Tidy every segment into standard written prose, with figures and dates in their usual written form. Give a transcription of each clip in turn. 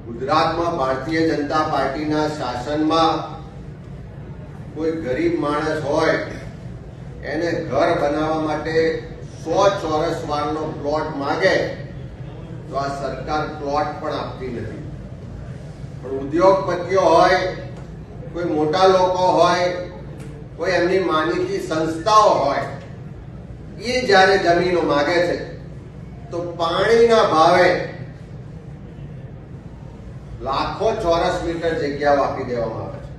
ગુજરાતમાં ભારતીય જનતા પાર્ટીના શાસનમાં કોઈ ગરીબ માણસ હોય એને ઘર બનાવવા માટે 100 ચોરસ વારનો પ્લોટ માંગે તો આ સરકાર પ્લોટ પણ આપતી નથી. પણ ઉદ્યોગપતિઓ હોય, કોઈ મોટા લોકો હોય, કોઈ એમની માનીતી સંસ્થાઓ હોય, એ જ્યારે જમીનો માંગે છે તો પાણીના ભાવે લાખો ચોરસ મીટર જગ્યાઓ આપી દેવામાં આવે છે.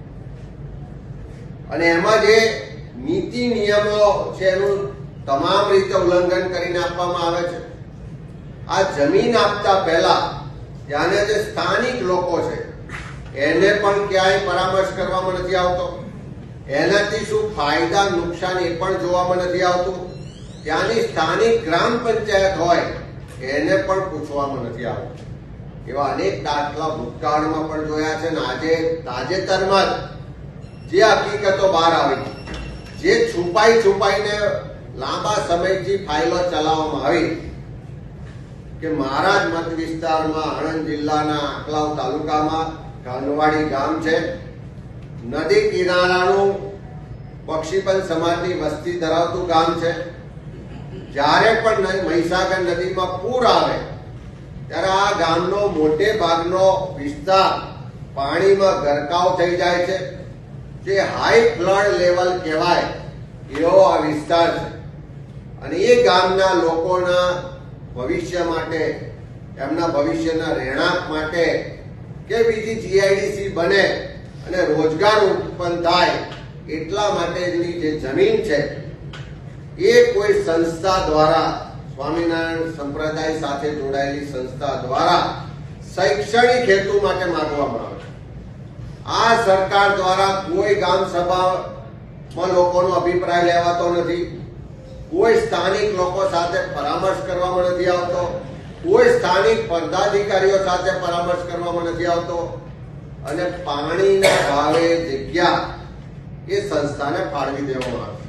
અને એમાં જે નીતિ નિયમો છે એનું તમામ રીતે ઉલ્લંઘન કરીને આપવામાં આવે છે. આ જમીન આપતા પહેલા ત્યાંના જે સ્થાનિક લોકો છે એને પણ ક્યાંય પરામર્શ કરવામાં નથી આવતો. એનાથી શું ફાયદા નુકસાન એ પણ જોવામાં નથી આવતું. ત્યાંની સ્થાનિક ગ્રામ પંચાયત હોય એને પણ પૂછવામાં નથી આવતું. એવા અનેક દાખલા ભૂતકાળમાં પણ જોયા છે. ને આજે તાજેતરમાં જે હકીકતો બહાર આવી, જે છુપાઈને લાંબા સમયથી ફાઇલો ચલાવવામાં આવી કે મારા જ મત વિસ્તારમાં આણંદ જિલ્લાના આંકલાવ તાલુકામાં કાનવાડી ગામ છે, નદી કિનારાનું બક્ષીપંચ સમાજની વસ્તી ધરાવતું ગામ છે. જ્યારે પણ મહીસાગર નદીમાં પૂર આવે ત્યારે આ ગામનો મોટે ભાગનો વિસ્તાર પાણીમાં ગરકાવ થઈ જાય છે. જે હાઈ ફ્લડ લેવલ કહેવાય એવો આ વિસ્તાર છે. અને એ ગામના લોકોના ભવિષ્ય માટે, એમના ભવિષ્યના રહેણાંક માટે કે બીજી જીઆઈડીસી બને અને રોજગાર ઉત્પન્ન થાય એટલા માટેની જે જમીન છે એ કોઈ સંસ્થા દ્વારા, સ્વામિનારાયણ સંપ્રદાય સાથે જોડાયેલી સંસ્થા દ્વારા શૈક્ષણિક હેતુ માટે માંગવામાં આવે. આ સરકાર દ્વારા કોઈ ગામ સભામાં લોકોનો અભિપ્રાય લેવાતો નથી, કોઈ સ્થાનિક લોકો સાથે પરામર્શ કરવામાં નથી આવતો, કોઈ સ્થાનિક પદાધિકારીઓ સાથે પરામર્શ કરવામાં નથી આવતો. અને પાણીના ભાવે જગ્યા એ સંસ્થાને ફાળવી દેવામાં આવે.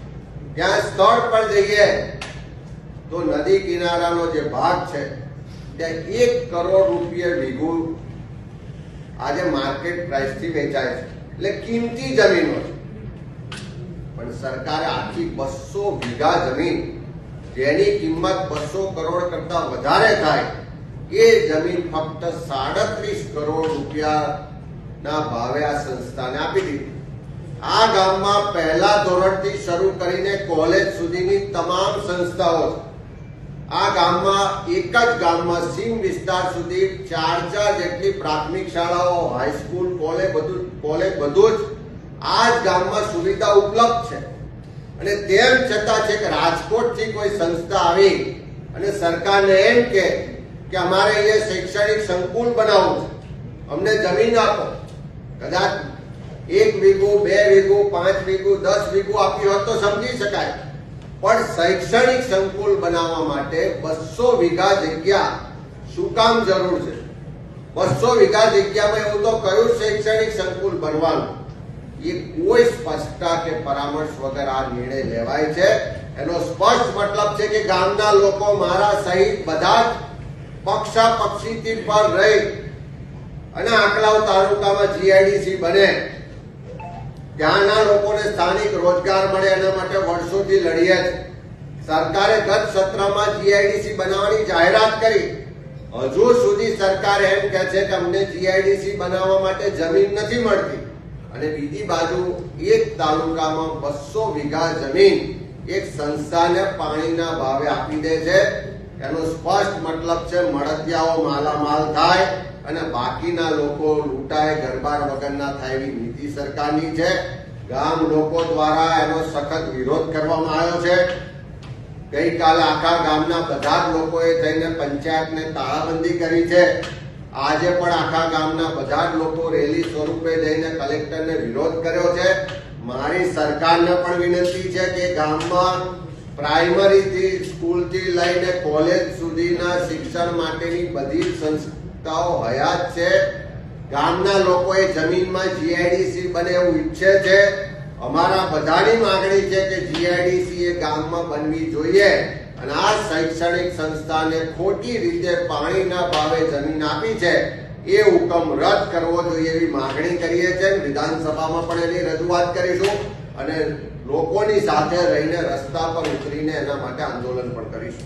ત્યાં સ્થળ પર જઈએ તો નદી કિનારાનો જે ભાગ છે ત્યાં 1 કરોડ રૂપિયા વીઘું આજે માર્કેટ પ્રાઇસ થી વેચાય છે. એટલે કિંમતી જમીનો છે. પણ સરકારે આખી 200 વીઘા જમીન જેની કિંમત 200 કરોડ કરતા વધારે થાય એ જમીન ફક્ત 37 કરોડ રૂપિયાના ભાવે આ સંસ્થાને આપી દીધી. આ ગામમાં પહેલા ધોરણથી શરૂ કરીને કોલેજ સુધીની તમામ સંસ્થાઓ છે. આ ગામમાં એક જ ગામમાં સીમ વિસ્તાર સુધી 4 જેટલી પ્રાથમિક શાળાઓ, હાઈસ્કૂલ, કોલેજ બધું જ આ જ ગામમાં સુવિધા ઉપલબ્ધ છે. અને તેમ છતાં છે કે રાજકોટથી કોઈ સંસ્થા આવી અને સરકારને એમ કે અમારે અહીંયા શૈક્ષણિક સંકુલ બનાવવું છે, અમને જમીન આપો. કદાચ 1 વીઘું, 2 વીઘું, 5 વીઘું, 10 વીઘું આપી હોત તો સમજી શકાય. પણ શૈક્ષણિક સંકુલ બનાવવા માટે 200 વીઘા જગ્યા શું કામ જરૂર છે? 200 વીઘા જગ્યામાં એવું તો કયું શૈક્ષણિક સંકુલ બનવાનું? એ કોઈ સ્પષ્ટતા કે પરામર્શ વગર આ નિર્ણય લેવાય છે. એનો સ્પષ્ટ મતલબ છે કે ગામના લોકો, મારા સહિત બધા જ પક્ષાપક્ષીથી પર રહી અને આંકલાવ તાલુકામાં જીઆઈડીસી બને, ત્યાંના લોકોને સ્થાનિક રોજગાર મળે એના માટે વર્ષોથી લડીએ છે. સરકારે ગત સત્રમાં જીઆઈડીસી બનાવવાની જાહેરાત કરી. હજુ સુધી સરકાર એમ કહે છે કે અમને જીઆઈડીસી બનાવવા માટે જમીન નથી મળતી. અને બીજી બાજુ એક તાલુકામાં 200 વીઘા જમીન એક સંસ્થાને પાણીના ભાવે આપી દે છે. એનો સ્પષ્ટ મતલબ છે મળતિયાઓ માલામાલ થાય અને બાકીના લોકો લૂંટાય, ઘરબાર વગરના થાય એવી નીતિ સરકારની છે. ગામ લોકો દ્વારા એનો સખત વિરોધ કરવામાં આવ્યો છે. ગઈકાલે આખા ગામના બધા જ લોકોએ થઈને પંચાયતને તાળાબંધી કરી છે. આજે પણ આખા ગામના બધા જ લોકો રેલી સ્વરૂપે જઈને કલેક્ટરને વિરોધ કર્યો છે. મારી સરકારને પણ વિનંતી છે કે ગામમાં પ્રાઇમરીથી સ્કૂલથી લઈને કોલેજ સુધીના શિક્ષણ માટેની બધી સંસ્થાઓ હયાત છે. ગામના લોકોએ જમીનમાં જીઆઈડીસી બને એવું ઈચ્છે છે. અમારા બધાની માંગણી છે કે જીઆઈડીસી એ ગામમાં બનવી જોઈએ. અને આ શૈક્ષણિક સંસ્થાને ખોટી રીતે પાણીના ભાવે જમીન આપી છે એ હુકમ રદ કરવો જોઈએ એવી માગણી કરીએ છીએ. વિધાનસભામાં પણ એની રજૂઆત કરીશું અને લોકોની સાથે રહીને રસ્તા પર ઉતરીને એના માટે આંદોલન પણ કરીશું.